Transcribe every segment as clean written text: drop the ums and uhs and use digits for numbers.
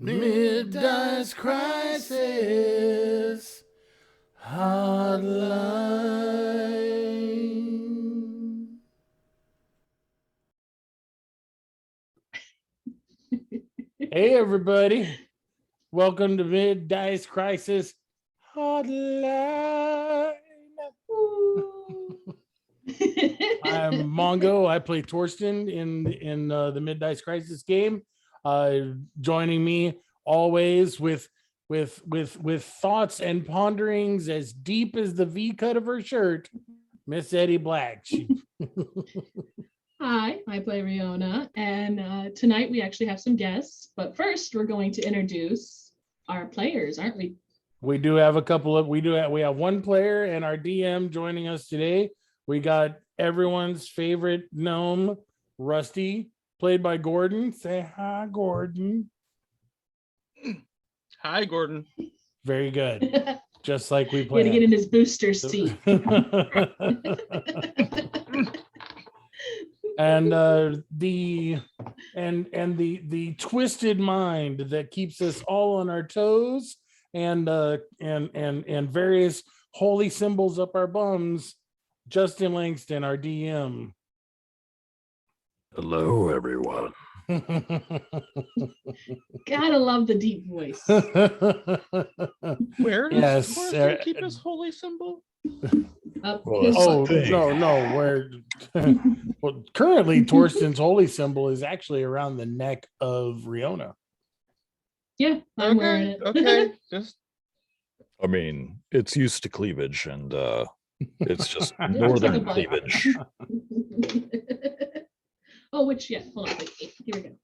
Middice Crisis Hotline. Hey, everybody. Welcome to Middice Crisis Hotline. I'm Mongo. I play Torsten in the Middice Crisis game. Joining me always with thoughts and ponderings as deep as the V cut of her shirt, Miss Eddie Black. Hi, I play Riona, and tonight we actually have some guests. But first, we're going to introduce our players, aren't we? We do have a couple of we have one player and our DM joining us today. We got everyone's favorite gnome, Rusty, played by Gordon. Say hi, Gordon. Hi, Gordon. Very good. Just like we Got to planned. get in his booster seat. And the twisted mind that keeps us all on our toes and various holy symbols up our bums, Justin Langston, our DM. Hello, everyone. Gotta love the deep voice. Where does Yes, Torsten keep his holy symbol? Up Well, his Oh Thing. no, we're well, currently Torsten's holy symbol is actually around the neck of Riona. yeah, I'm wearing it. Okay, just I mean, it's used to cleavage, and it's just Looks northern like a bike. cleavage. Oh, which hold on, wait, here we go.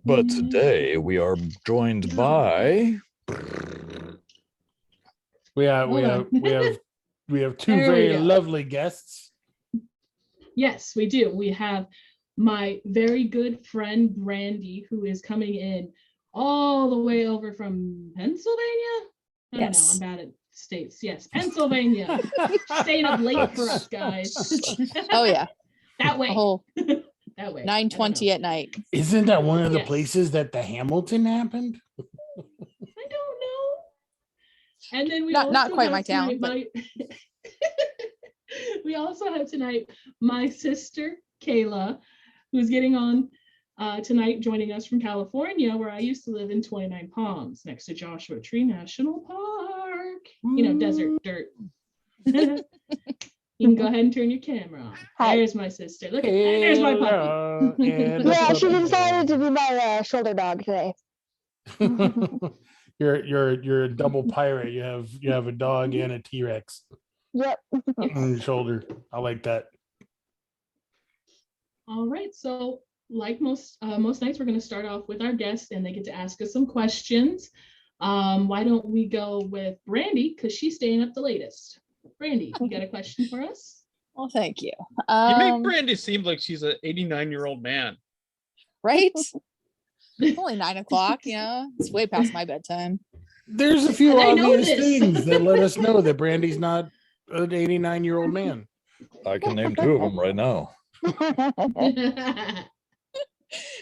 But today we are joined by. We have Hold on. we have two There we very go. lovely guests. Yes, we do. We have my very good friend Brandy, who is coming in all the way over from Pennsylvania. I don't know. I'm bad at states. Yes, Pennsylvania. Staying up late for us guys. Oh yeah, That way. a whole That way. 9:20 at night. Isn't that one of the Yes. places that the Hamilton happened? I don't know. And then we Not also quite have my town, tonight we also have tonight my sister Kayla, who's getting on tonight, joining us from California, where I used to live in 29 Palms, next to Joshua Tree National Park. You know, desert dirt. You can go ahead and turn your camera on. Hi. There's my sister. Look at there's my puppy. Kayla and the Yeah, she puppy. decided to be my shoulder dog today. You're a double pirate. You have a dog and a T-Rex Yep. on your shoulder. I like that. All right, so like most nights, we're going to start off with our guests, and they get to ask us some questions. Why don't we go with Brandy, because she's staying up the latest. Brandy, you got a question for us? Well, thank you. you make Brandy seem like she's an 89-year-old man. Right? It's only 9 o'clock. You know, it's way past my bedtime. There's a few I know obvious this. things that let us know that Brandy's not an 89-year-old man. I can name two of them right now.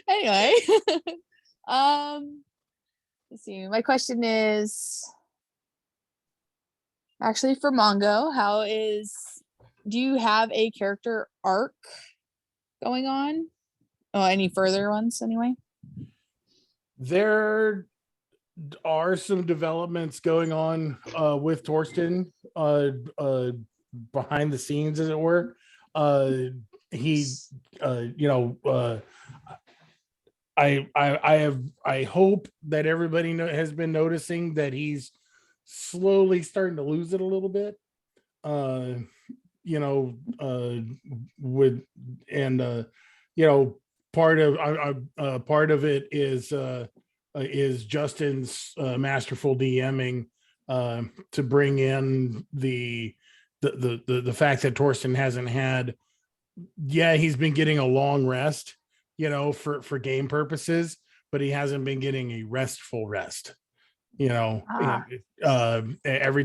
Anyway, let's see. My question is actually for Mongo. Do you have a character arc going on? Oh, any further ones anyway? There are some developments going on with Torsten behind the scenes, as it were. I hope that everybody has been noticing that he's slowly starting to lose it a little bit. Part of it is Justin's masterful DMing to bring in the fact that Torsten hasn't had. Yeah, he's been getting a long rest, for game purposes, but he hasn't been getting a restful rest. Every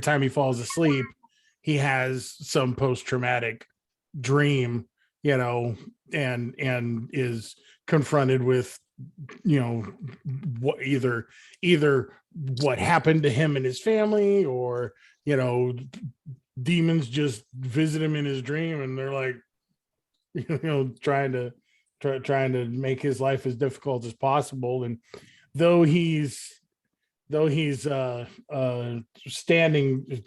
time he falls asleep, he has some post-traumatic dream, and is confronted with what either what happened to him and his family, or demons just visit him in his dream and they're like trying to make his life as difficult as possible. And though he's standing,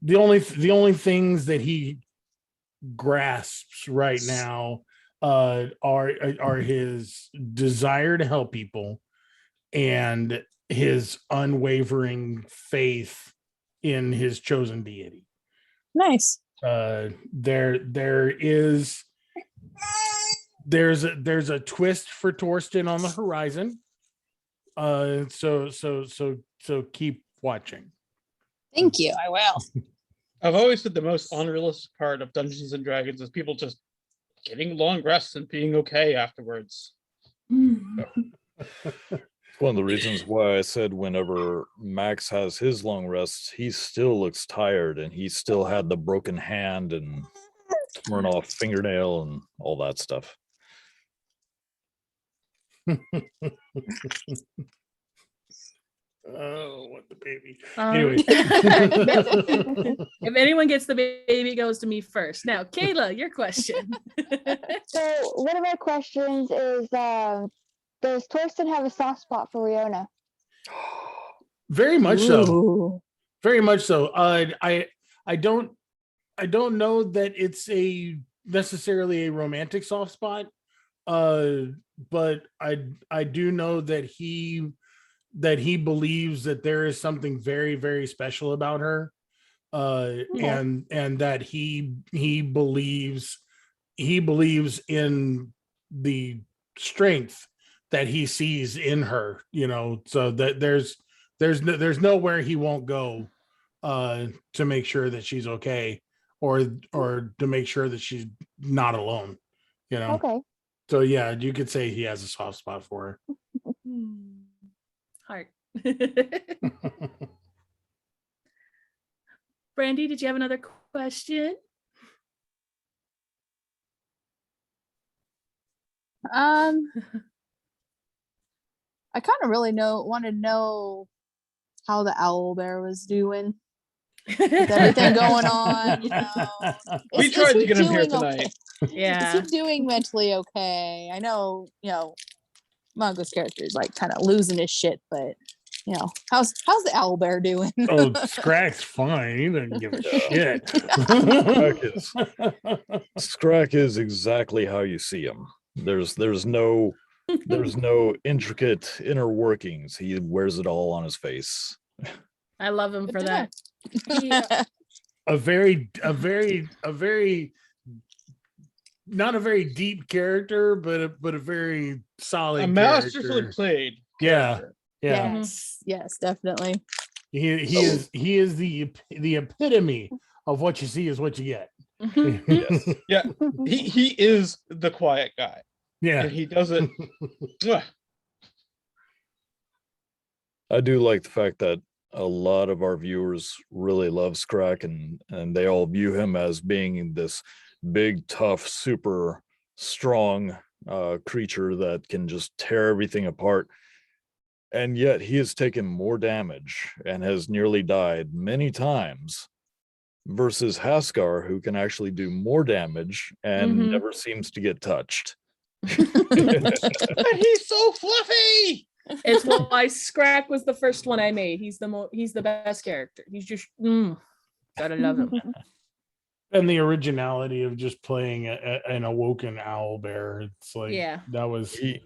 the only things that he grasps right now are his desire to help people and his unwavering faith in his chosen deity. Nice. There's a twist for Torsten on the horizon. So keep watching. Thank you. I will. I've always said the most unrealistic part of Dungeons and Dragons is people just getting long rests and being okay afterwards. One of the reasons why I said whenever Max has his long rests, he still looks tired and he still had the broken hand and torn off fingernail and all that stuff. Oh, what the baby. Anyway. If anyone gets the baby, it goes to me first. Now, Kayla, your question. So one of my questions is, does Torsten have a soft spot for Riona? Very much so. Ooh. Very much so. I don't know that it's necessarily a romantic soft spot. But I do know that he believes that there is something very, very special about her. And that he believes in the strength that he sees in her, so that there's nowhere he won't go to make sure that she's okay, or to make sure that she's not alone, Okay. So yeah, you could say he has a soft spot for Heart. Brandy, did you have another question? I kind of really want to know how the owl bear was doing. With everything going on, We Is tried he to get him here doing tonight. Yeah. Is he doing mentally okay? I know, Mongo's character is like kind of losing his shit, but how's the owl bear doing? Oh, Scrack's fine. He doesn't give a shit. Scrack is exactly how you see him. There's no intricate inner workings. He wears it all on his face. I love him Good for to that. a very not a very deep character, but a very solid Masterfully character. played. Yeah. Yes, definitely. He is the epitome of what you see is what you get. Yes. Yeah, he is the quiet guy. Yeah. And he does it. Mwah. I do like the fact that a lot of our viewers really love Scrack, and they all view him as being this big, tough, super strong creature that can just tear everything apart. And yet he has taken more damage and has nearly died many times versus Haskar, who can actually do more damage and never seems to get touched. And he's so fluffy. It's why Scrack was the first one I made. He's the best character. He's just gotta love him. And the originality of just playing an awoken owl bear. It's like, that was He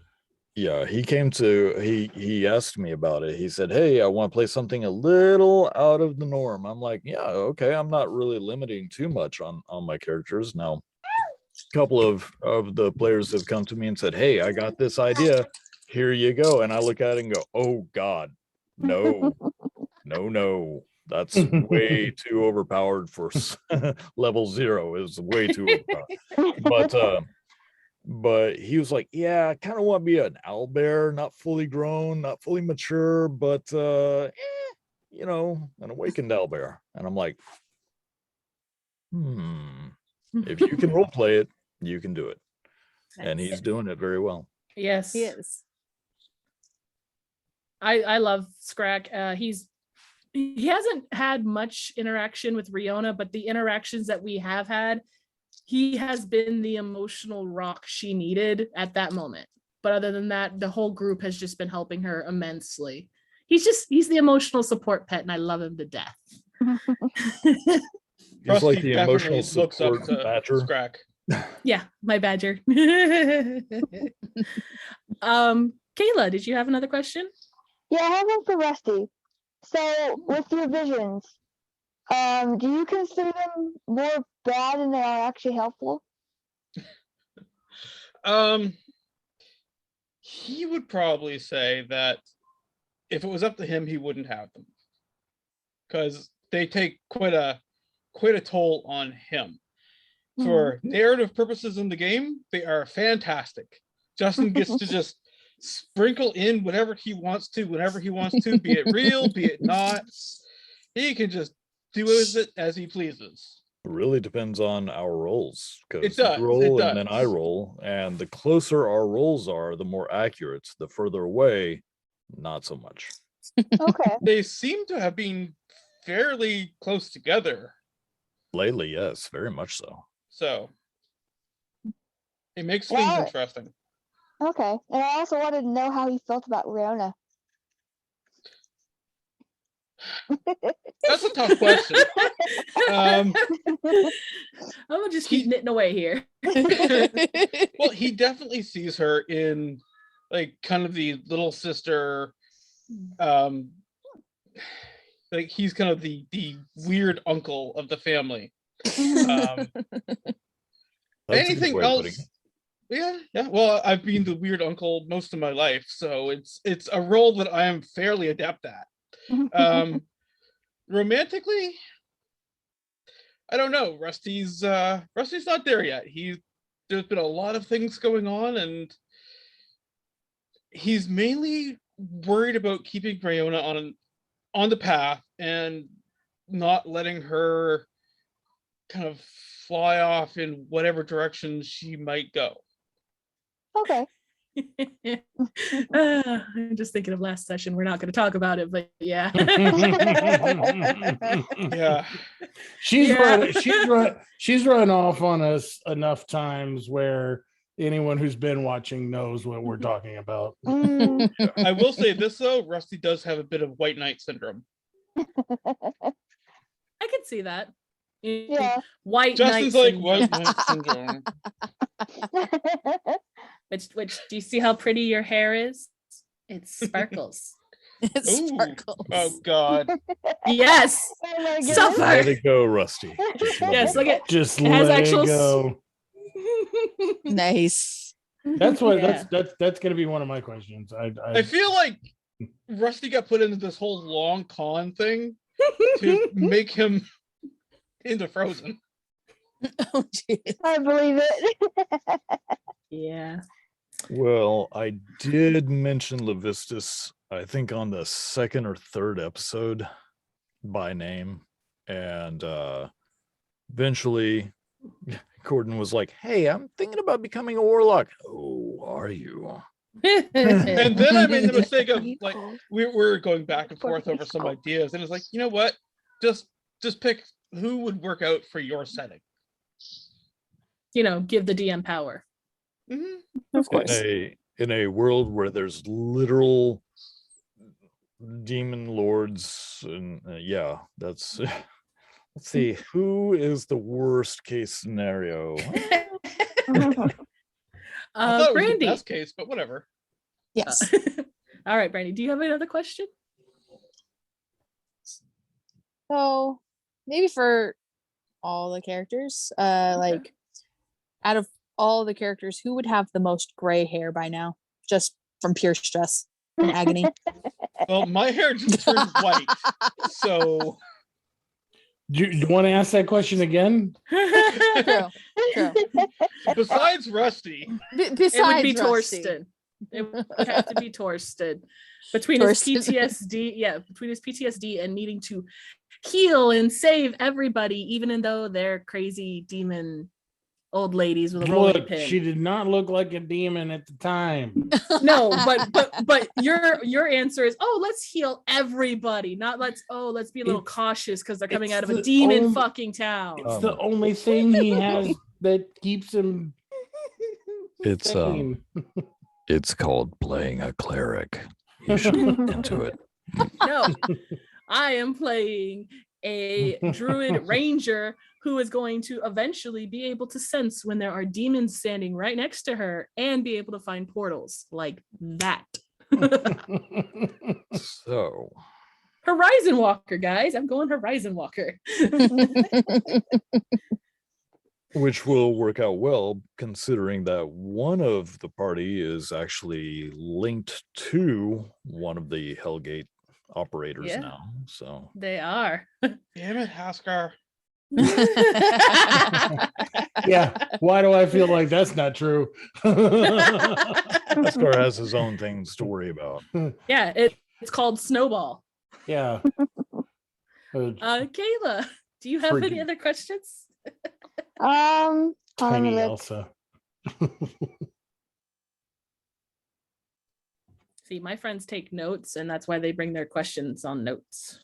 asked me about it. He said, "Hey, I want to play something a little out of the norm." I'm like, "Yeah, okay. I'm not really limiting too much on my characters." Now, a couple of the players have come to me and said, "Hey, I got this idea. Here you go." And I look at it and go, "Oh God, no. That's way too overpowered for level 0. Is way too overpowered." But he was like, "Yeah, I kind of want to be an owl bear, not fully grown, not fully mature, but an awakened owl bear." And I'm like, if you can role play it, you can do it. And he's doing it very well. Yes. He is. I love Scrack. He hasn't had much interaction with Riona, but the interactions that we have had, he has been the emotional rock she needed at that moment. But other than that, the whole group has just been helping her immensely. He's the emotional support pet, and I love him to death. He's like Rusty the emotional definitely looks up support to badger. Scrack. Yeah, my badger. Kayla, did you have another question? Yeah, I have one for Rusty. So, with your visions, do you consider them more bad than they are actually helpful? He would probably say that if it was up to him, he wouldn't have them, because they take quite a toll on him. For narrative purposes in the game, they are fantastic. Justin gets to just sprinkle in whatever he wants to, whenever he wants to, be it real, be it not. He can just do with it as he pleases. It really depends on our roles, It because does, you roll it and then I does. roll, and the closer our rolls are, the more accurate. The further away, not so much. Okay. They seem to have been fairly close together, Lately, yes, very much so. so it makes things Yeah. interesting. Okay. And I also wanted to know how he felt about Riona. That's a tough question. I'm gonna just keep knitting away here. Well, he definitely sees her in like kind of the little sister, like he's kind of the weird uncle of the family. That's a good Anything way of putting else? Yeah. Well, I've been the weird uncle most of my life, so it's a role that I am fairly adept at. Romantically, I don't know. Rusty's not there yet. There's been a lot of things going on, and he's mainly worried about keeping Riona on the path and not letting her kind of fly off in whatever direction she might go. Okay. I'm just thinking of last session. We're not going to talk about it, but yeah. Yeah. She's run off on us enough times where anyone who's been watching knows what we're talking about. I will say this though, Rusty does have a bit of white knight syndrome. I can see that. Yeah. White Justin's knight like white knight syndrome. Which do you see how pretty your hair is? It sparkles. It Ooh. sparkles. Oh God. Yes. Oh my goodness. Suffer. Let it go, Rusty. Just let Yes, it look go. at Just It has let actual it go. Nice. That's what Yeah. that's gonna be one of my questions. I feel like Rusty got put into this whole long con thing to make him into Frozen. Oh, geez. I believe it. Yeah. Well, I did mention Levistus, I think on the second or third episode by name. And eventually Gordon was like, "Hey, I'm thinking about becoming a warlock." "Oh, are you?" And then I made the mistake of like we're going back and forth over some ideas, and it's like, you know what? Just pick who would work out for your setting. Give the DM power. Mm-hmm. Of course. In a world where there's literal demon lords, and yeah, that's let's see, who is the worst case scenario? I thought it was the Brandy. best case, but whatever. Yes. All right, Brandy, do you have another question? So maybe for all the characters, like out of all the characters, who would have the most gray hair by now? Just from pure stress and agony. Well, my hair just turned white, so Do you want to ask that question again? True. True. besides Rusty, Besides It would be Rusty. Torsten. It would have to be Torsten. Between his Torsten. PTSD and needing to heal and save everybody, even though they're crazy demon old ladies with a rolling Look, pin. she did not look like a demon at the time. No, but your answer is, oh, let's heal everybody, not let's be a little cautious because they're coming it's out of a the demon only- fucking town. It's the only thing he has that keeps him It's sane. it's called playing a cleric. You should get into it. No, I am playing a druid ranger who is going to eventually be able to sense when there are demons standing right next to her and be able to find portals like that. So Horizon Walker, guys. I'm going Horizon Walker. which will work out well considering that one of the party is actually linked to one of the Hellgate operators Yeah. now. So They are. Damn it, Haskar. Yeah. Why do I feel like that's not true? Ascar has his own things to worry about. Yeah, it's called Snowball. Yeah. Kayla, do you have any Freaking- other questions? Hold on, let me Tiny look. Elsa. See, my friends take notes, and that's why they bring their questions on notes.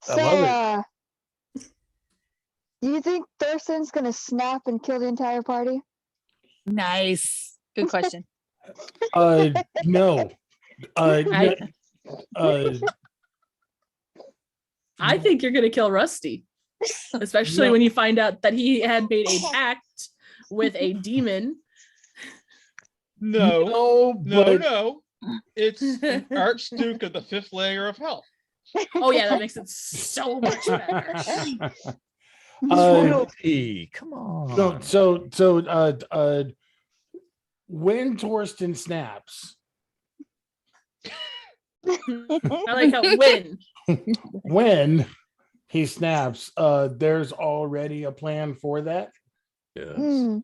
So, love do you think Thurston's gonna snap and kill the entire party? Nice. Good question. No. I- Uh, I think you're gonna kill Rusty, especially No. when you find out that he had made a pact with a demon. No, but no. It's an Archduke of the 5th layer of hell. Oh yeah, that makes it so much better. Royalty, come on. so when Torsten snaps, I like how when he snaps, there's already a plan for that. Yes. Hmm.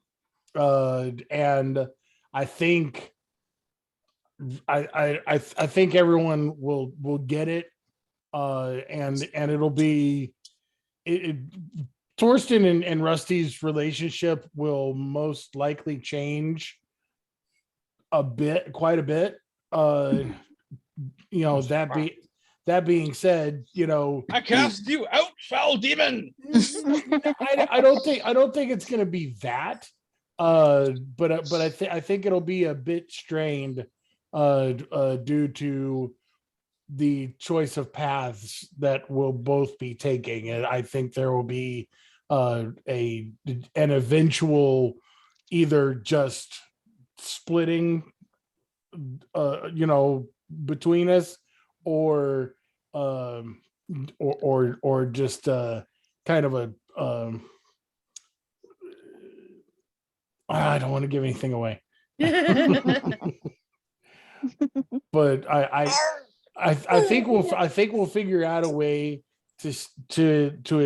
And I think I think everyone will get it. And it'll be Torsten and Rusty's relationship will most likely change quite a bit. That being said, I cast you out, foul demon. I don't think it's going to be that. But I think it'll be a bit strained due to the choice of paths that we'll both be taking, and I think there will be an eventual either just splitting between us or just kind of a I don't want to give anything away, but I think we'll figure out a way to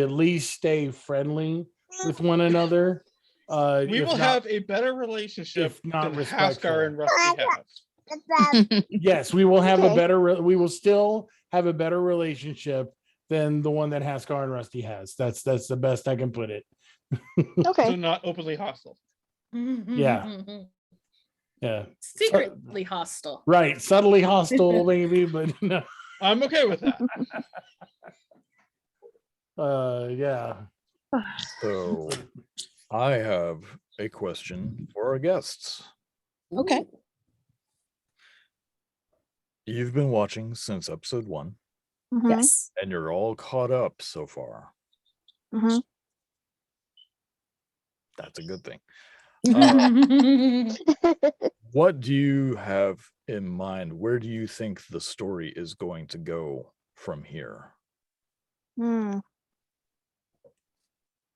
at least stay friendly with one another. We will have a better relationship if not than respectful. Haskar and Rusty have. Yes, we will have a Okay. better. We will still have a better relationship than the one that Haskar and Rusty has. That's the best I can put it. So Okay. not openly hostile. Yeah. Yeah, Secretly hostile. right. Subtly hostile, maybe, but no. I'm okay with that. Yeah. So I have a question for our guests. Okay. You've been watching since episode 1, Mhm, Yes. and you're all caught up so far. mhm. That's a good thing. Mm-hmm. What do you have in mind? Where do you think the story is going to go from here? Hmm.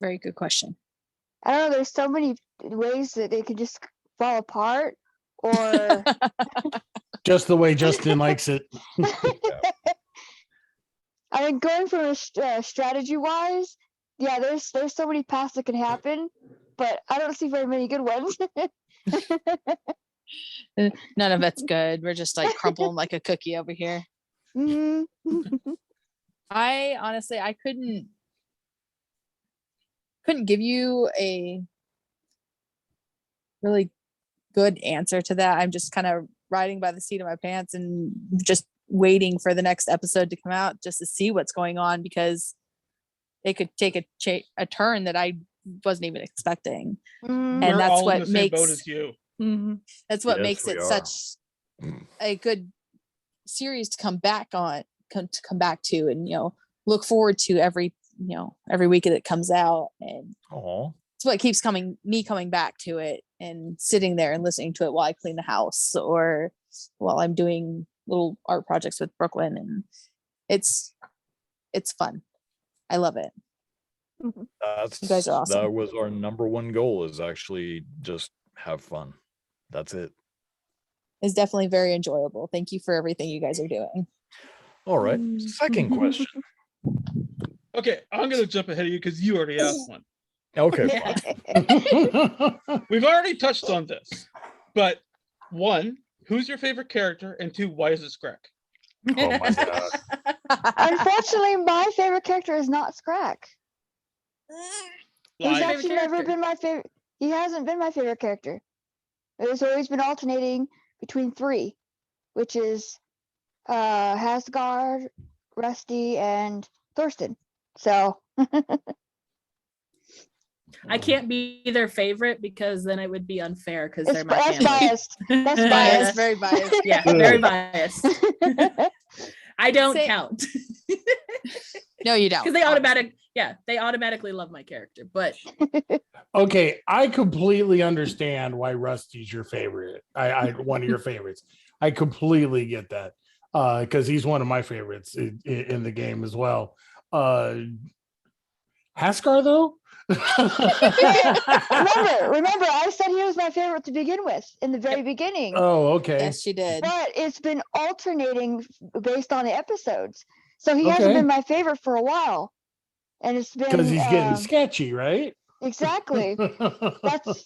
Very good question. I don't know. There's so many ways that they could just fall apart, or Just the way Justin likes it. I mean, going from a strategy wise, yeah, there's so many paths that can happen, but I don't see very many good ones. None of it's good. We're just like crumpling like a cookie over here. Hmm. I honestly, I couldn't give you really good answer to that. I'm just kind of riding by the seat of my pants and just waiting for the next episode to come out just to see what's going on, because it could take a turn that I wasn't even expecting. Mm, And We're that's all in what the same boat makes as you. Mhm. that's what Yes, makes we it are. such a good series to come back to, and look forward to every week that it comes out. And Oh, it's what keeps coming back to it and sitting there and listening to it while I clean the house or while I'm doing little art projects with Brooklyn. And it's fun. I love it. You guys are awesome. that was our number one goal, is actually just have fun. That's it. It's definitely very enjoyable. Thank you for everything you guys are doing. All right. Second question. Okay, I'm gonna jump ahead of you because you already asked one. Okay. Yeah. Fine. We've already touched on this, but one, who's your favorite character? And two, why is it Scrack? Oh my god. Unfortunately, my favorite character is not Scrack. He's Why? Favorite actually never character? been my favorite. He hasn't been my favorite character. It's always been alternating between three, which is Hasgard, Rusty, and Thurston. So I can't be their favorite because then it would be unfair because they're my that's family. biased. That's Biased, biased. very biased. Yeah, very biased. I don't Say- count No, you don't. because they automatically love my character. But Okay, I completely understand why Rusty's your favorite. I one of your favorites. I completely get that because he's one of my favorites in the game as well. Haskar though. Remember, I said he was my favorite to begin with in the very beginning. Oh, okay. Yes, you did. But it's been alternating based on the episodes. So he hasn't Okay. been my favorite for a while. And it's been Because he's getting sketchy, right? exactly.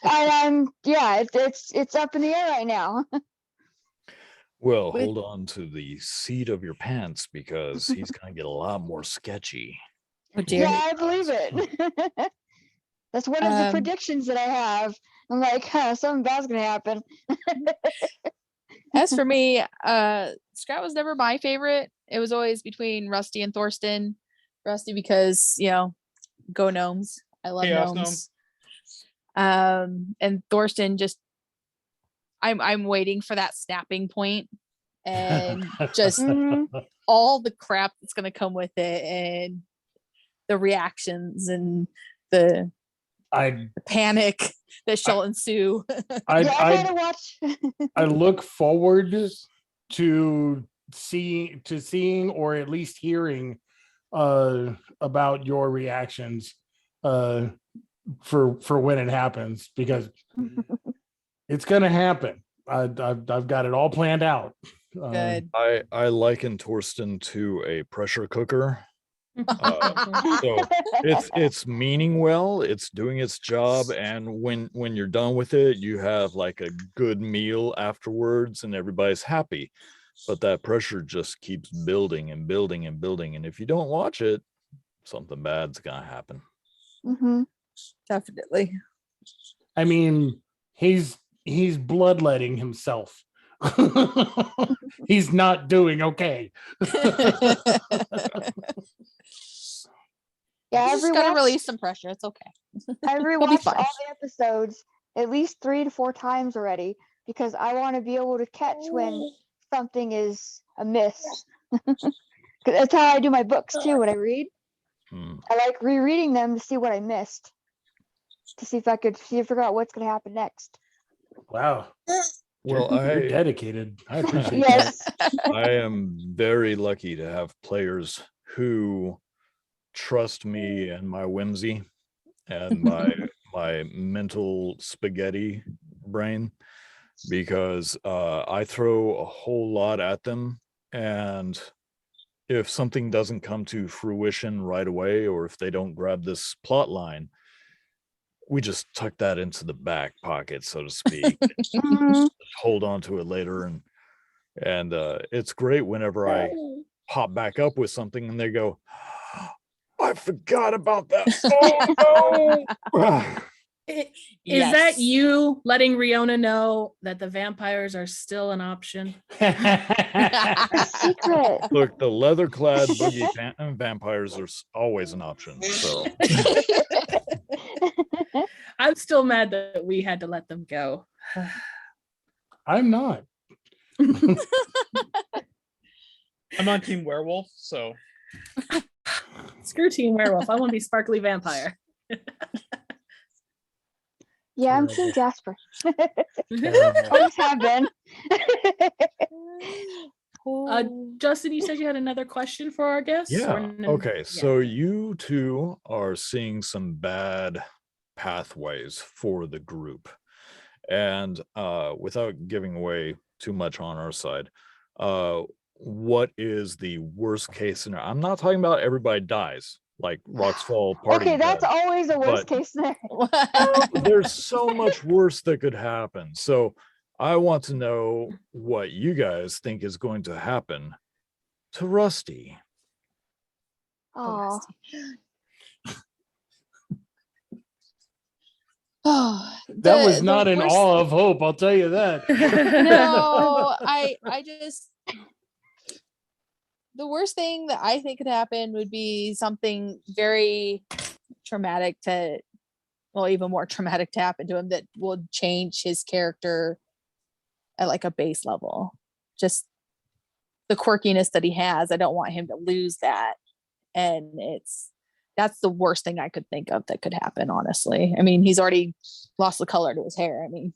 I'm it's up in the air right now. Well, With- hold on to the seat of your pants because he's gonna get a lot more sketchy. Oh, dear. Yeah, I believe it. That's one of the Um, predictions that I have. I'm like, something bad's gonna happen. As for me, Scrat was never my favorite. It was always between Rusty and Thorsten. Rusty because, go gnomes. I love Chaos gnomes. And Thorsten just I'm waiting for that snapping point and just Mhm. all the crap that's gonna come with it and the reactions and the I panic that shall ensue. I Yeah, I gotta watch. I look forward to seeing or at least hearing about your reactions for when it happens, because it's gonna happen. I've got it all planned out. Good. I liken Torsten to a pressure cooker. So it's meaning well, it's doing its job, and when you're done with it, you have like a good meal afterwards and everybody's happy. But that pressure just keeps building and building and building, and if you don't watch it, something bad's gonna happen. Mhm. Definitely. I mean, he's bloodletting himself. He's not doing okay. Yeah, You I've just gotta rewatched, release some pressure. It's okay. I've be rewatched fine. all the episodes at least 3 to 4 times already because I want to be able to catch when something is amiss. 'Cause that's how I do my books too. When I read, Hmm. I like rereading them to see what I missed, to see if I could figure out what's going to happen next. Wow. Well, You're dedicated. I appreciate Yes. I am very lucky to have players who trust me and my whimsy and my mental spaghetti brain, because I throw a whole lot at them, and if something doesn't come to fruition right away, or if they don't grab this plot line, we just tuck that into the back pocket, so to speak. Mhm. Hold on to it later, and it's great whenever I pop back up with something and they go, I forgot about that. Oh no. Is that you letting Riona know that the vampires are still an option? Secret. Look, the leather-clad boogie vampires are always an option. So I'm still mad that we had to let them go. I'm not. I'm on Team Werewolf, so Screw Team Werewolf. I want to be Sparkly Vampire. Yeah, I'm Team Jasper. Always have been. Justin, you said you had another question for our guests? yeah. or no? Okay. Yeah. So you two are seeing some bad pathways for the group. And without giving away too much on our side, what is the worst case scenario? I'm not talking about everybody dies like Rocks Fall Party. Okay, that's does, always the worst but- case scenario. there's so much worse that could happen. So I want to know what you guys think is going to happen to Rusty. Oh, Oh, That was not an worst- all of hope, I'll tell you that. No, I just the worst thing that I think could happen would be something very traumatic to, well, even more traumatic to happen to him that will change his character at like a base level. Just the quirkiness that he has. I don't want him to lose that. And that's the worst thing I could think of that could happen, honestly. I mean, he's already lost the color to his hair. I mean,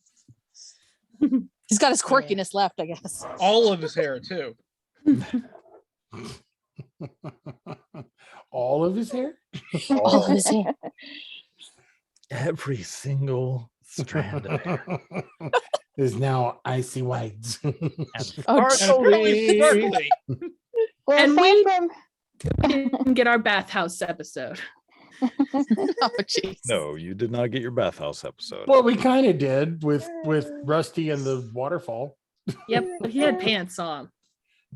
he's got his quirkiness left, I guess. all of his hair too. All of his hair? All of his hair. Every single strand of hair. Is now icy white. Oh, Sparkly, sparkly. well, And aside we- from We didn't get our bathhouse episode. oh, jeez. No, you did not get your bathhouse episode. Well, we kind of did with Rusty and the waterfall. Yep, but he had pants on.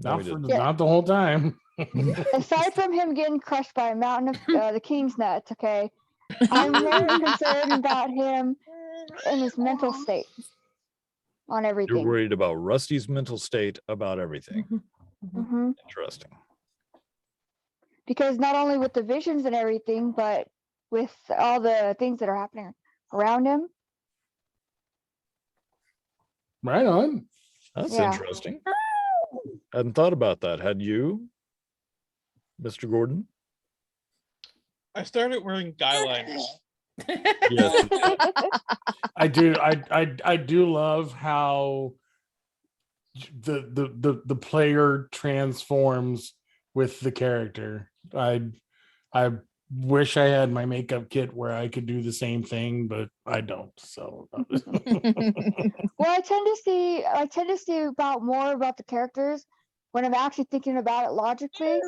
No, Not, we for, didn't. not the whole time. aside from him getting crushed by a mountain of the king's nuts, okay, I'm more concerned about him and his mental state on You're everything. worried about Rusty's mental state about everything. Hmm. Interesting. Because not only with the visions and everything, but with all the things that are happening around him. Right on. That's Yeah. interesting. Hadn't thought about that. Had you, Mr. Gordon? I started wearing guy liners. Yes. I do. I do love how the player transforms with the character. I wish I had my makeup kit where I could do the same thing, but I don't. So Well, I tend to see about more about the characters when I'm actually thinking about it logically,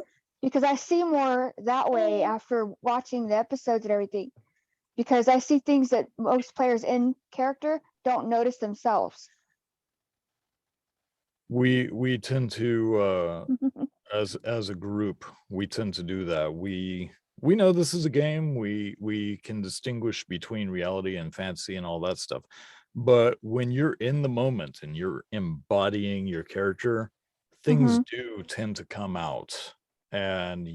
because I see more that way after watching the episodes and everything. Because I see things that most players in character don't notice themselves. We tend to as a group, we tend to do that. We know this is a game. We can distinguish between reality and fantasy and all that stuff. But when you're in the moment and you're embodying your character, things do tend to come out. And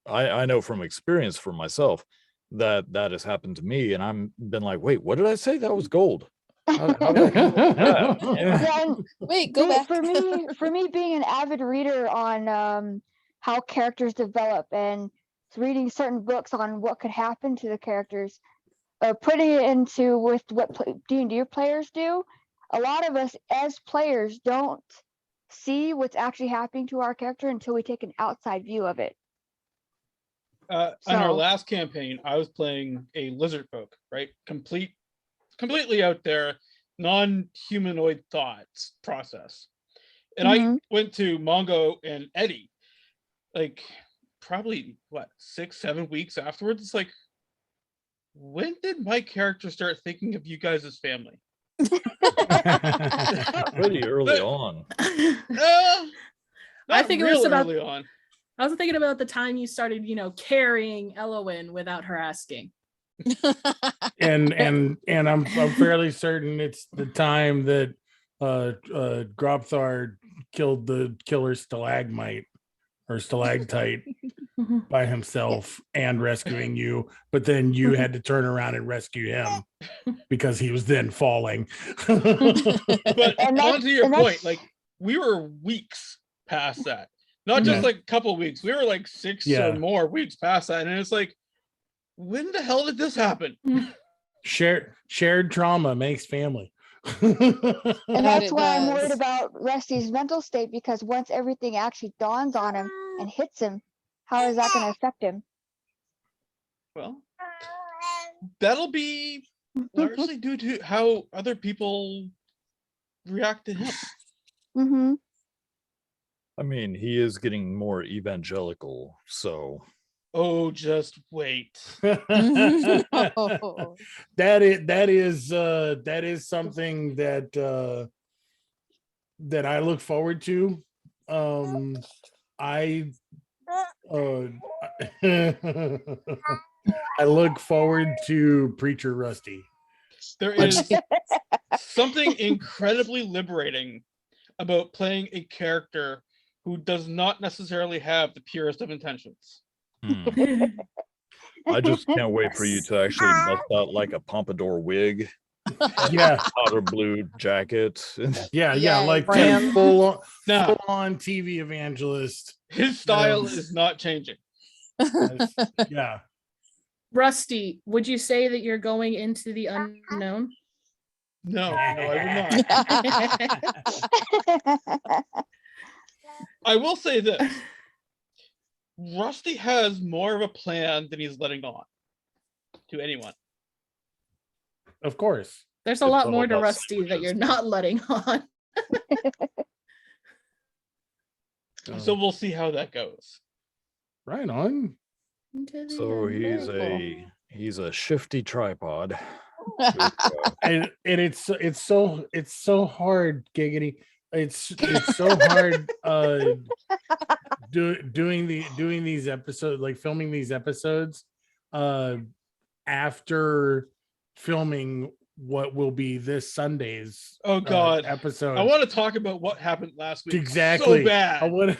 I know from experience for myself that has happened to me, and I'm been like, wait, what did I say? That was gold. How did I come up with that? Yeah. Yeah, and Wait, go back. for me being an avid reader on how characters develop and reading certain books on what could happen to the characters, putting it into with what D&D players do, a lot of us as players don't see what's actually happening to our character until we take an outside view of it. On our So- last campaign, I was playing a lizard folk, right? Completely out there, non-humanoid thoughts process. And I Mhm. went to Mongo and Eddie, like probably 6-7 weeks afterwards. It's like, when did my character start thinking of you guys as family? Pretty early on. Not think it was real about- early on. I was thinking about the time you started, carrying Elowen without her asking. and I'm fairly certain it's the time that Gropthar killed the killer stalagmite or stalactite Mhm. by himself and rescuing you, but then you had to turn around and rescue him because he was then falling. But And on to your and point, that's- like we were weeks past that. Not Yeah. just like a couple weeks. We were like 6 Yeah. or more weeks past that. And it's like, when the hell did this happen? Shared trauma makes family. And That that's it why I'm worried does. about Rusty's mental state, because once everything actually dawns on him and hits him, how is that going to affect him? Well, that'll be largely due to how other people react to him. Mm-hmm. I mean, he is getting more evangelical, so Oh, just wait. Oh. that is something that that I look forward to. I uh, I look forward to Preacher Rusty. There is something incredibly liberating about playing a character who does not necessarily have the purest of intentions. I just can't wait for you to actually bust out like a pompadour wig, Yeah, powder blue jacket. yeah, Yes. like Bram. full Now, on TV evangelist. his style is not changing. Yeah. Rusty, would you say that you're going into the unknown? No, I would not. I will say this. Rusty has more of a plan than he's letting on to anyone. Of course. There's a It's lot all more to about Rusty that sandwiches. you're not letting on. So we'll see how that goes. Right on. Into the So unknown. he's a shifty tripod. And it's so hard, Giggity. It's so hard doing these episodes, like filming these episodes after filming what will be this Sunday's Oh God. episode. I want to talk about what happened last week. Exactly. So bad. I want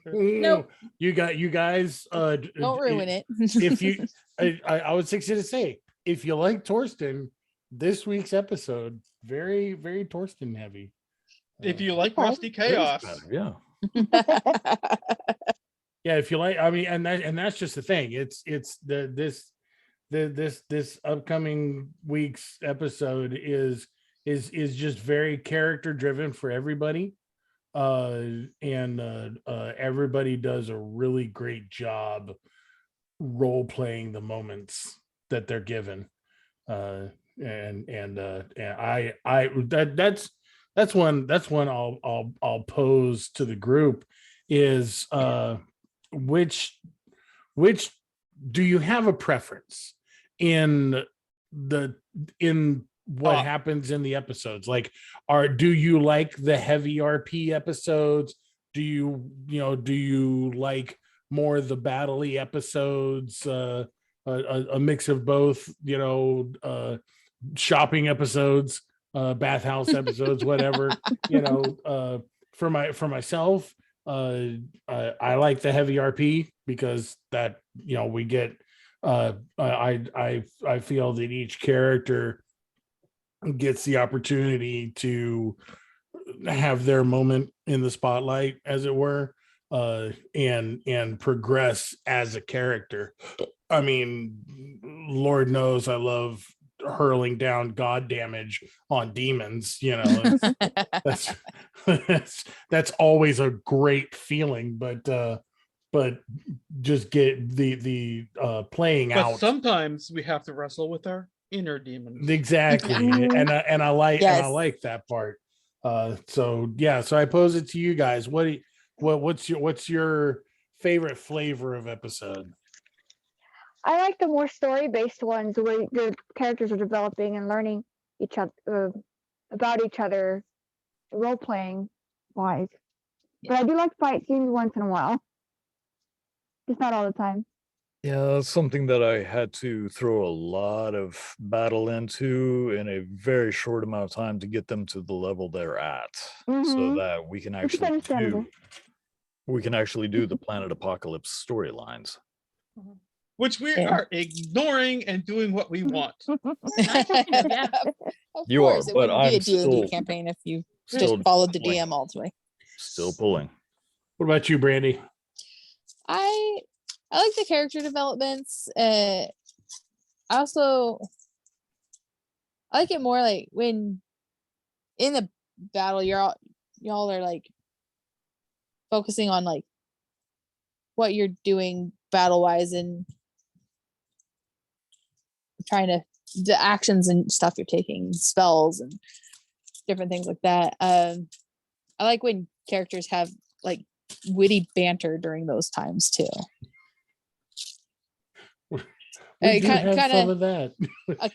Nope. you guys Don't ruin it. if you I was going to say, if you like Torsten, this week's episode very Torsten heavy. If you like Okay. Rusty Chaos, Yeah. Yeah, if you like, I mean, and that's just the thing. It's this upcoming week's episode is just very character driven for everybody. And everybody does a really great job role playing the moments that they're given. And that's one I'll pose to the group is which do you have a preference in what happens in the episodes? Like, do you like the heavy RP episodes? Do you like more the battle-y episodes? A mix of both, shopping episodes, bathhouse episodes, whatever. For myself, I like the heavy RP because that we get. I feel that each character gets the opportunity to have their moment in the spotlight, as it were, and progress as a character. I mean, Lord knows I love hurling down god damage on demons. That's always a great feeling, but just get the playing but out. sometimes we have to wrestle with our inner demons. Exactly. and I like that part. So I pose it to you guys. What's your favorite flavor of episode? I like the more story-based ones where the characters are developing and learning each other about each other, role-playing wise. But I do like fight scenes once in a while, just not all the time. Yeah, that's something that I had to throw a lot of battle into in a very short amount of time to get them to the level they're at, so Mhm. that we can Which is actually understandable. do the Planet Apocalypse storylines. Which we Yeah. are ignoring and doing what we want. Yeah. Of You are, course, it but wouldn't be a I'm D&D still- campaign if you still just followed the pulling. DM all the way. Still pulling. What about you, Brandy? I like the character developments. I like it more like when in the battle y'all are like focusing on like what you're doing battle wise and trying to the actions and stuff you're taking, spells and different things like that. I like when characters have like witty banter during those times too. We do have Kinda- some of that.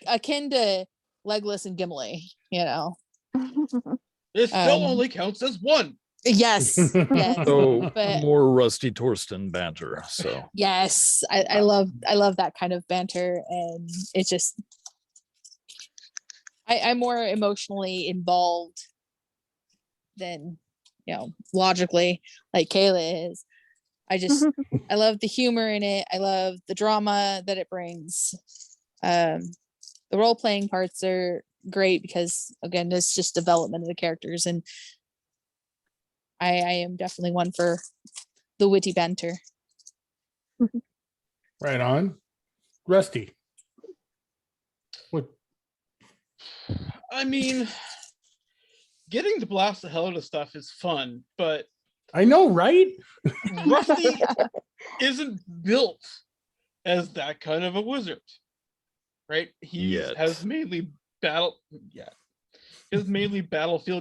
Akin to Legolas and Gimli, you know. It still Um, only counts as one. Yes, yes, So but more Rusty Torsten banter. So yes, I love that kind of banter, and it's just I'm more emotionally involved than logically like Kayla is. I love the humor in it. I love the drama that it brings. The role playing parts are great because again, it's just development of the characters, and I am definitely one for the witty banter. Right on. Rusty. What? I mean, getting to blast the hell out of stuff is fun, but I know, right? Rusty isn't built as that kind of a wizard, right? He Yet. has mainly battlefield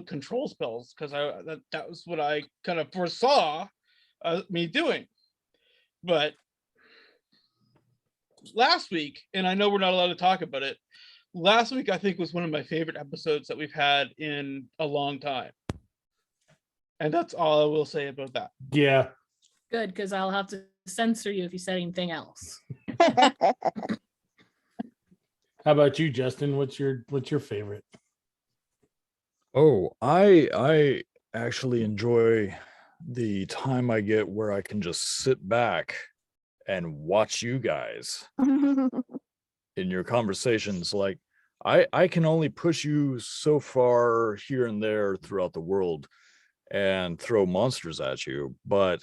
control spells because that was what I kind of foresaw me doing. But last week, and I know we're not allowed to talk about it, last week I think was one of my favorite episodes that we've had in a long time. And that's all I will say about that. Yeah. Good, because I'll have to censor you if you said anything else. How about you, Justin? What's your favorite? oh, I actually enjoy the time I get where I can just sit back and watch you guys in your conversations. Like I can only push you so far here and there throughout the world and throw monsters at you, but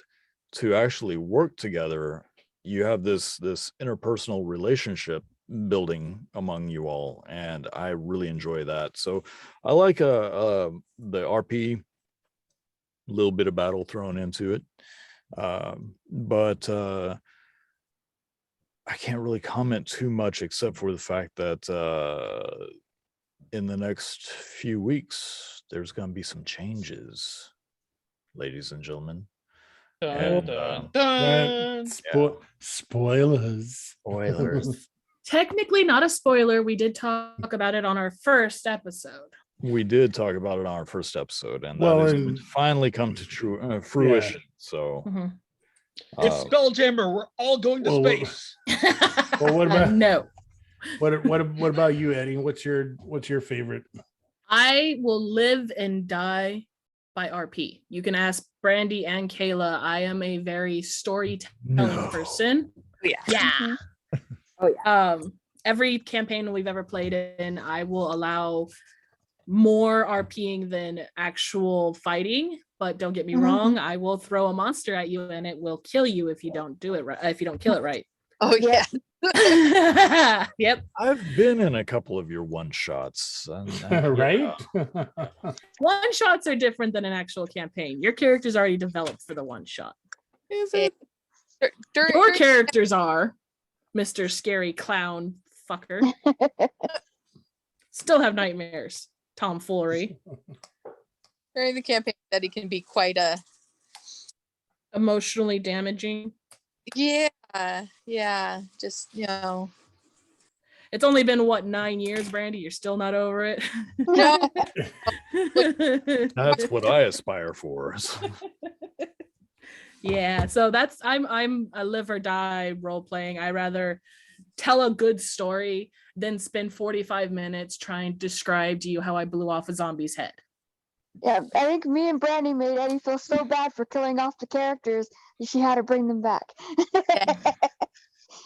to actually work together, you have this interpersonal relationship building among you all, and I really enjoy that. So I like the RP, a little bit of battle thrown into it, but I can't really comment too much except for the fact that in the next few weeks there's going to be some changes, ladies and gentlemen. Dun, And, dun, That dun. spoilers. Spoilers. Technically not a spoiler. We did talk about it on our first episode. We did talk about it on our first episode, and Well, that is and- going to finally come to fruition. So Mhm. It's uh, Spelljammer. We're all going to Well, space. Well, what about No. what about you, Eddie? What's your favorite? I will live and die by RP. You can ask Brandy and Kayla. I am a very storytelling person. Yeah. Yeah. Mhm. Oh, Every campaign we've ever played in, I will allow more RPing than actual fighting. But don't get me wrong, I will throw a monster at you and it will kill you if you don't do it right. If you don't kill it right. Oh Yeah. yeah. Yep. I've been in a couple of your one shots, Right? One shots are different than an actual campaign. Your character's already developed for the one shot. Is it? Your characters are Mr. Scary Clown Fucker. Still have nightmares. Tomfoolery. During the campaign that he can be quite Emotionally damaging. yeah, just It's only been 9 years, Brandy? You're still not over it? no. That's what I aspire for. Yeah, so that's I'm a live or die role playing. I rather tell a good story than spend 45 minutes trying to describe to you how I blew off a zombie's head. Yeah, I think me and Brandy made Eddie feel so bad for killing off the characters that she had to bring them back.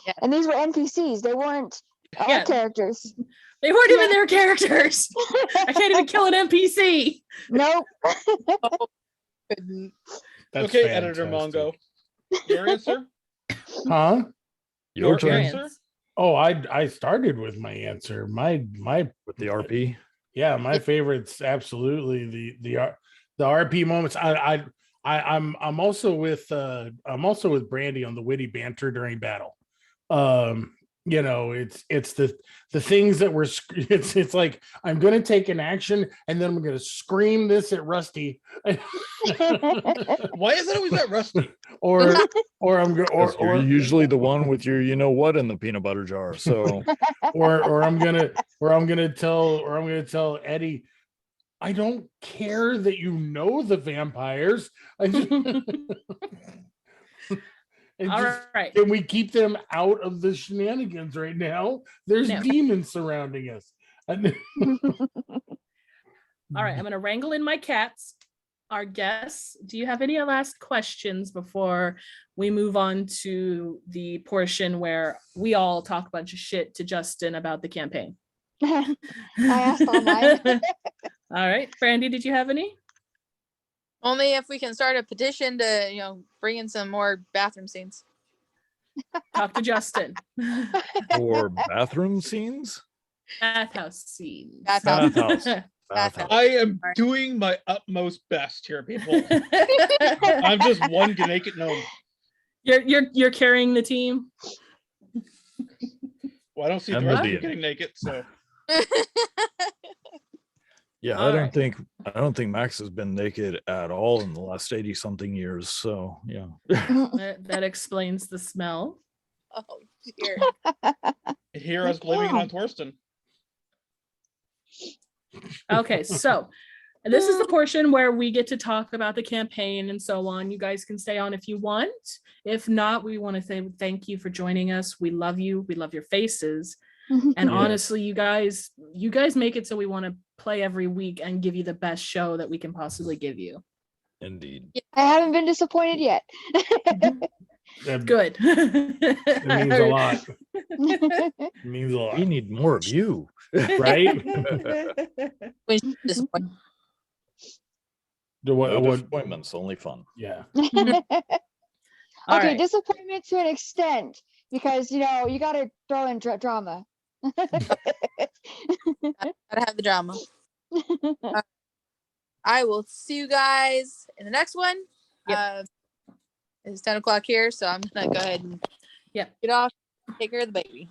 Yeah. And these were NPCs. They weren't our Yeah. characters. They weren't even their characters. I can't even kill an NPC. Nope. Couldn't. That's Okay, Editor fantastic. Mongo. Your answer? Huh? Your turn answer? Oh, I started with my answer. My with the RP. yeah, my favorite's absolutely the RP moments. I'm also with Brandy on the witty banter during battle. You know, it's the things that were it's like I'm gonna take an action and then I'm gonna scream this at Rusty. Why is it always that Rusty? or I'm going Or or you're usually the one with your you know what in the peanut butter jar. So or I'm gonna tell Eddie, I don't care that you know the vampires. I just, and All just- right. can we keep them out of the shenanigans right now? There's No. demons surrounding us. And- All right, I'm gonna wrangle in my cats. Our guests, do you have any last questions before we move on to the portion where we all talk a bunch of shit to Justin about the campaign? I asked all mine. All right, Brandy, did you have any? Only if we can start a petition to, bring in some more bathroom scenes. Talk to Justin. or bathroom scenes. Bathhouse scenes. Bathhouse. Bathhouse. Bathhouse. I am doing my utmost best here, people. I'm just one naked gnome. You're carrying the team. Well, I don't see the And rest the of you DM. getting naked, so Yeah, All I don't right. think Max has been naked at all in the last 80 something years. So yeah. That explains the smell. Oh dear. here I was blaming it on Torsten. Okay, so this is the portion where we get to talk about the campaign and so on. You guys can stay on if you want. If not, we want to say thank you for joining us. We love you. We love your faces. And Yes. honestly, you guys make it so we want to play every week and give you the best show that we can possibly give you. Indeed. I haven't been disappointed yet. that, Good. that means a lot. It means a lot, We need more of you. right? When she's disappointed. The No what? disappointments, only fun. Yeah. All Okay, right. disappointment to an extent because you got to throw in drama. Gotta have the drama. I will see you guys in the next one. Yep. It's 10 o'clock here, so I'm gonna go ahead and Yep. get off and take care of the baby.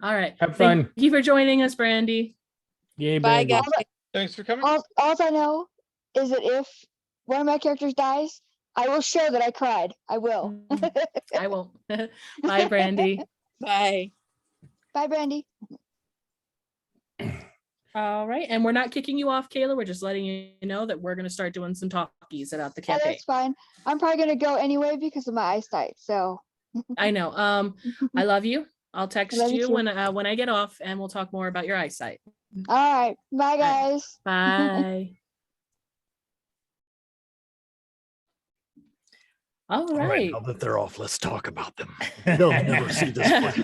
All right. Have fun. Thank you for joining us, Brandy. Yay, Bye, baby. guys. Thanks for coming. All I know is that if one of my characters dies, I will show that I cried. I will. I won't. Bye, Brandy. Bye. Bye, Brandy. All right. And we're not kicking you off, Kayla. We're just letting you know that we're going to start doing some talkies about the Yeah, campaign. that's fine. I'm probably gonna go anyway because of my eyesight. So I know. I love you. I'll text love you you too. when I get off and we'll talk more about your eyesight. all right. Bye, guys. Bye. All All right, right. now that they're off, let's talk about them. They'll never see this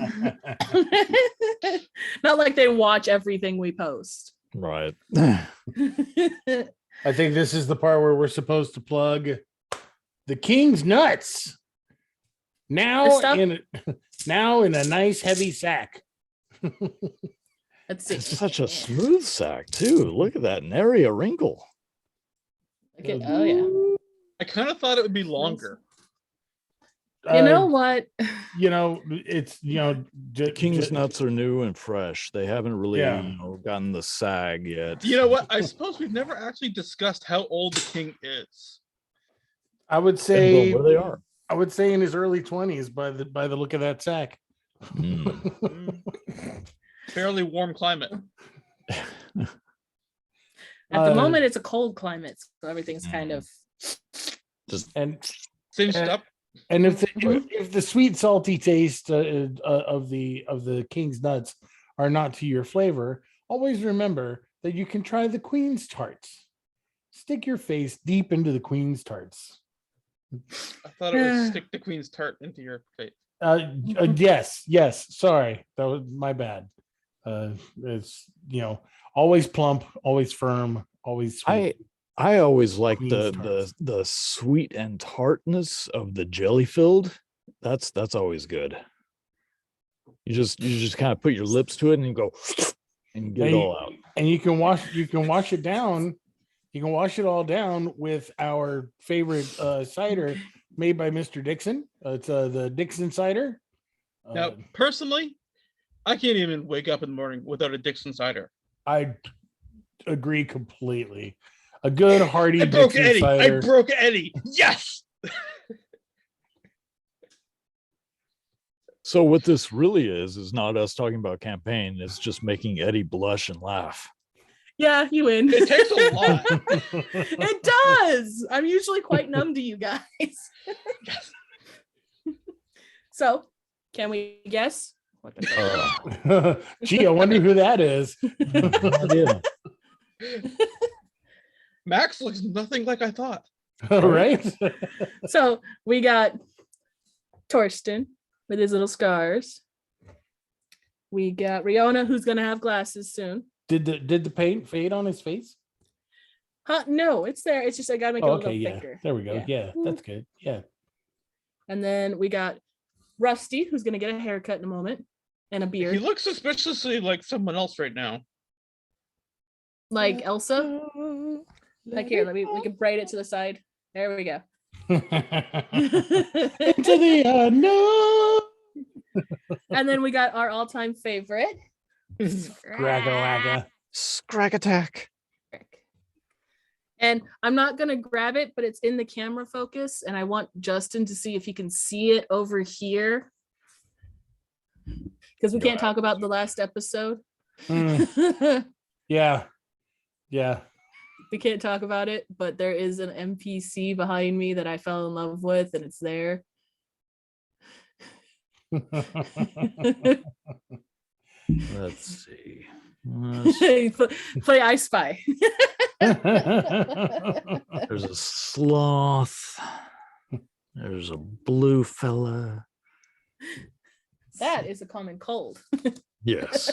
footage. Not like they watch everything we post. Right. I think this is the part where we're supposed to plug the King's nuts. Now stuff- in a nice heavy sack. Let's see. It's such a smooth sack, too. Look at that. Nary a wrinkle. Okay. Oh yeah. I kind of thought it would be longer. You know what? It's The King's nuts are new and fresh. They haven't really Yeah. gotten the sag yet. You know what? I suppose we've never actually discussed how old the king is. I would Depends say on where they are. I would say in his early 20s by the look of that sack. Mm. Fairly warm climate. At the moment, it's a cold climate, so everything's kind of. And Cinched up. And if the sweet salty taste of the king's nuts are not to your flavor, always remember that you can try the queen's tarts. Stick your face deep into the queen's tarts. I thought it was stick the queen's tart into your face. Yes. Sorry, that was my bad. It's always plump, always firm, always sweet. I always like Queen's tarts. the sweet and tartness of the jelly filled. That's always good. You just kind of put your lips to it and you go and get it all out. And you can wash it down. You can wash it all down with our favorite cider made by Mr. Dixon. It's the Dixon cider. Now, personally, I can't even wake up in the morning without a Dixon cider. I agree completely. A good hearty I broke Dixon Eddie. cider. I broke Eddie. Yes. So what this really is not us talking about campaign. It's just making Eddie blush and laugh. Yeah, you win. It takes a lot. It does. I'm usually quite numb to you guys. So, can we guess? What the Gee, I wonder who that is. Max looks nothing like I thought. All right. So we got Torsten with his little scars. We got Riona, who's gonna have glasses soon. Did the paint fade on his face? Huh? No, it's there. It's just I gotta make it a little yeah. thicker. There we go. Yeah, that's good. Yeah. And then we got Rusty, who's gonna get a haircut in a moment and a beard, He looks suspiciously like someone else right now. like Elsa. Like here, we can braid it to the side. There we go. Into the unknown. And then we got our all-time favorite. Scragga-wagga. Scrag attack. And I'm not gonna grab it, but it's in the camera focus, and I want Justin to see if he can see it over here. Because we can't talk about the last episode. Yeah. We can't talk about it, but there is an NPC behind me that I fell in love with, and it's there. Let's see. Play I Spy. There's a sloth. There's a blue fella. That is a common cold. Yes.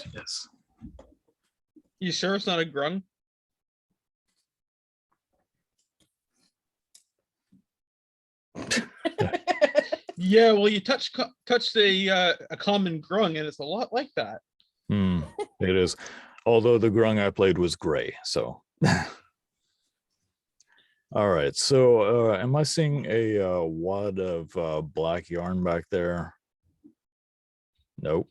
You sure it's not a grung? Yeah, well, you touch a common grung, and it's a lot like that. It is. Although the grung I played was gray, so. All right, so am I seeing a wad of black yarn back there? Nope.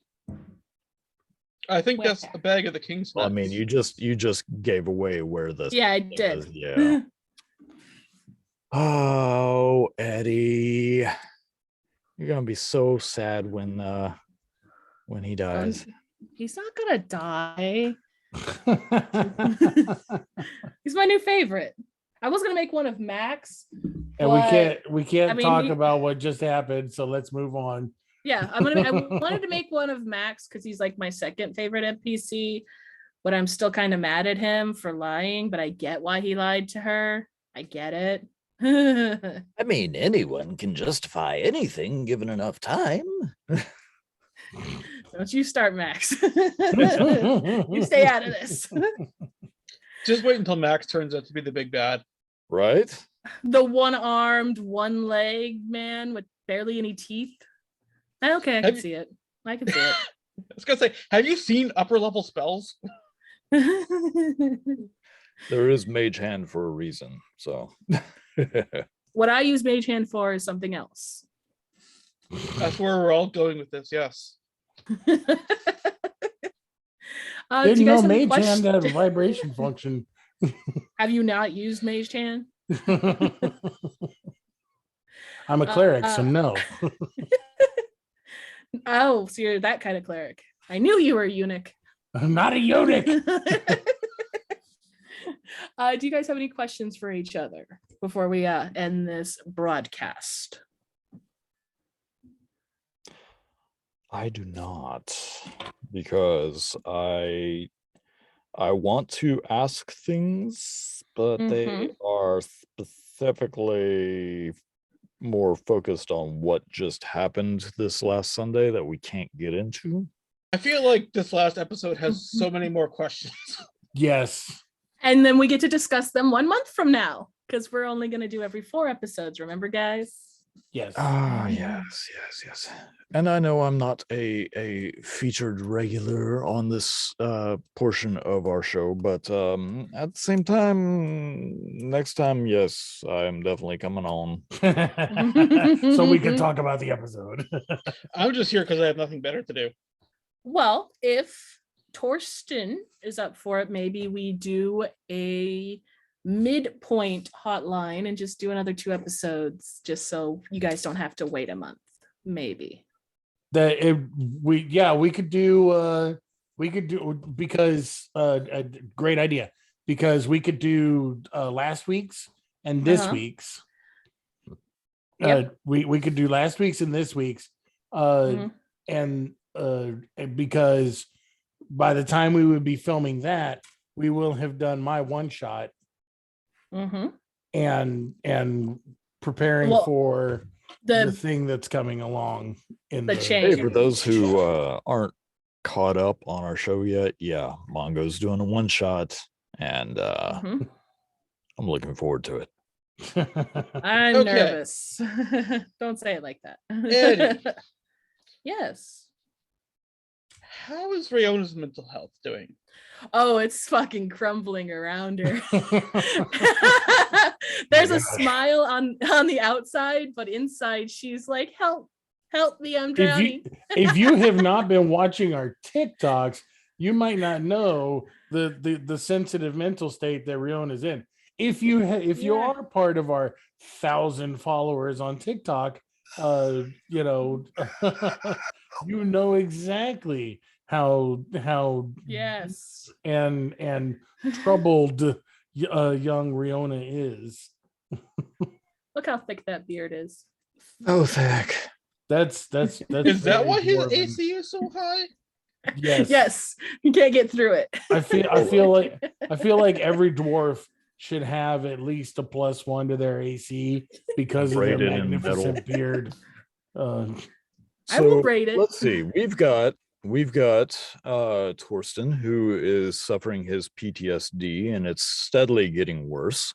I think that's a bag of the king's nuts. I mean, you just gave away where the Yeah, I did. Yeah. Oh, Eddie, you're gonna be so sad when he dies. He's not gonna die. He's my new favorite. I was gonna make one of Max. And but, we can't I mean, talk about what just happened, so let's move on. Yeah, I wanted to make one of Max because he's like my second favorite NPC, but I'm still kind of mad at him for lying, but I get why he lied to her. I get it. I mean, anyone can justify anything given enough time. Don't you start, Max. You stay out of this. Just wait until Max turns out to be the big bad. Right? The one-armed, one-legged man with barely any teeth. Okay, I can see it. I can see it. I was gonna say, have you seen upper level spells? There is Mage Hand for a reason, so. What I use Mage Hand for is something else. That's where we're all going with this. Yes. Do you Didn't guys know have any Mage Hand questions? had a vibration function. Have you not used Mage Hand? I'm a cleric, so no. Oh, so you're that kind of cleric. I knew you were a eunuch. I'm not a eunuch. Do you guys have any questions for each other before we end this broadcast? I do not, because I want to ask things, but they are specifically more focused on what just happened this last Sunday that we can't get into. I feel like this last episode has so many more questions. Yes. And then we get to discuss them 1 month from now, because we're only going to do every 4 episodes. Remember, guys? Yes. Ah, yes. And I know I'm not a featured regular on this portion of our show, but at the same time, next time, yes, I'm definitely coming on. So we can talk about the episode. I'm just here because I have nothing better to do. Well, if Torsten is up for it, maybe we do a midpoint hotline and just do another 2 episodes, just so you guys don't have to wait a month. Maybe. We could do because a great idea, because we could do last week's and this week's. Yep. We could do last week's and this week's, and because by the time we would be filming that, we will have done my one shot and preparing for the thing that's coming along in the change. Hey, for those who aren't caught up on our show yet, yeah, Mongo's doing a one shot, and I'm looking forward to it. I'm Okay. nervous. Don't say it like that. Eddie. Yes. How is Riona's mental health doing? Oh, it's fucking crumbling around her. There's a smile on the outside, but inside she's like, help me, I'm drowning. If you have not been watching our TikToks, you might not know the sensitive mental state that Rion is in. If you are part of our 1,000 followers on TikTok, you know exactly how yes and troubled young Riona is. Look how thick that beard is. Oh, thick. That's Is that very why his dwarven. AC is so high? Yes, you can't get through it. I feel like every dwarf should have at least a +1 to their AC because of their Braided in magnificent metal. beard. I will braid it. Let's see. We've got Torsten, who is suffering his PTSD, and it's steadily getting worse.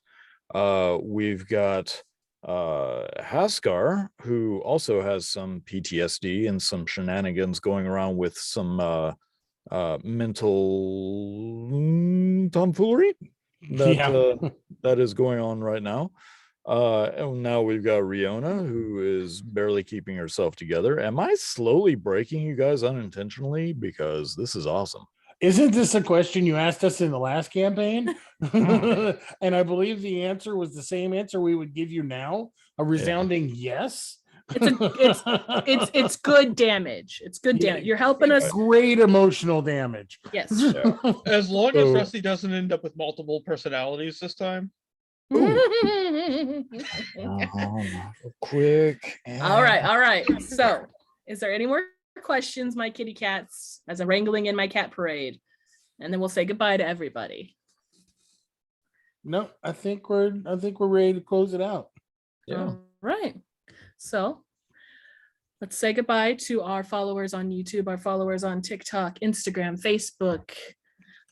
We've got Haskar, who also has some PTSD and some shenanigans going around with some mental tomfoolery that is going on right now. And now we've got Riona, who is barely keeping herself together. Am I slowly breaking you guys unintentionally? Because this is awesome. Isn't this a question you asked us in the last campaign? And I believe the answer was the same answer we would give you now, a resounding yes. It's good damage. It's good damage. You're helping us. Great emotional damage. Yes. Yeah. As long as Rusty doesn't end up with multiple personalities this time. Quick. All right. So, is there any more questions, my kitty cats, as I'm wrangling in my cat parade? And then we'll say goodbye to everybody. No, I think we're ready to close it out. Yeah. All right. So let's say goodbye to our followers on YouTube, our followers on TikTok, Instagram, Facebook,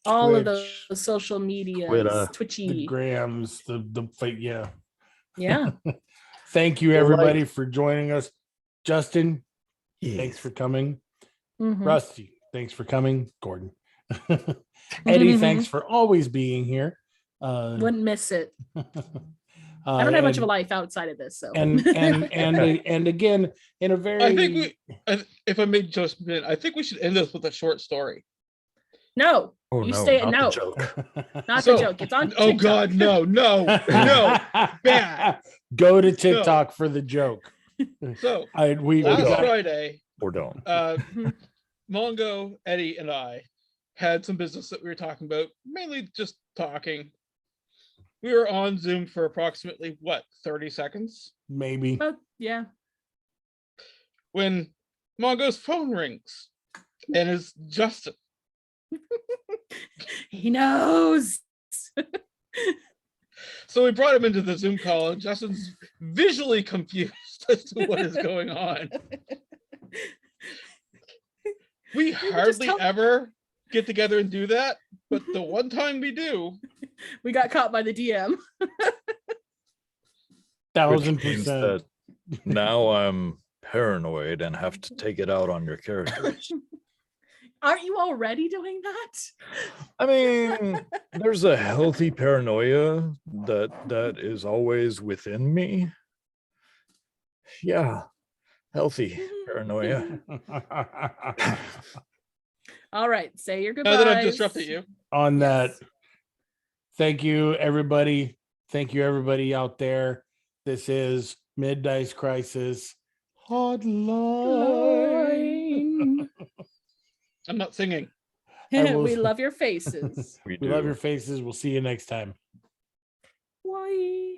all of those social medias, Twitter, Twitchy. the grams, yeah. Yeah. Thank you everybody for joining us. Justin, thanks for coming. Rusty, thanks for coming. Gordon. Eddie, thanks for always being here. Wouldn't miss it. I don't have much of a life outside of this, so and again, in a very I think if I may just admit, I think we should end this with a short story. No. Oh, you no, stay not no the joke. Not the joke. It's on Oh TikTok. God, no, bad. Go to TikTok for the joke. So we last got Friday, Or don't. Mongo, Eddie, and I had some business that we were talking about, mainly just talking. We were on Zoom for approximately what, 30 seconds? Maybe. Oh, yeah. When Mongo's phone rings and it's Justin. He knows. So we brought him into the Zoom call and Justin's visually confused as to what is going on. We just hardly tell- ever get together and do that, but the one time we do, We got caught by the DM. Which means 1000%. that now I'm paranoid and have to take it out on your characters. Aren't you already doing that? I mean, there's a healthy paranoia that is always within me. Yeah, healthy paranoia. All right, say your now goodbyes. that I've disrupted you, On that, Yes. thank you, everybody. Thank you, everybody out there. This is Middice Crisis Hotline. I'm not singing. I will- We love your faces. We love your faces. We'll see you next time. Bye.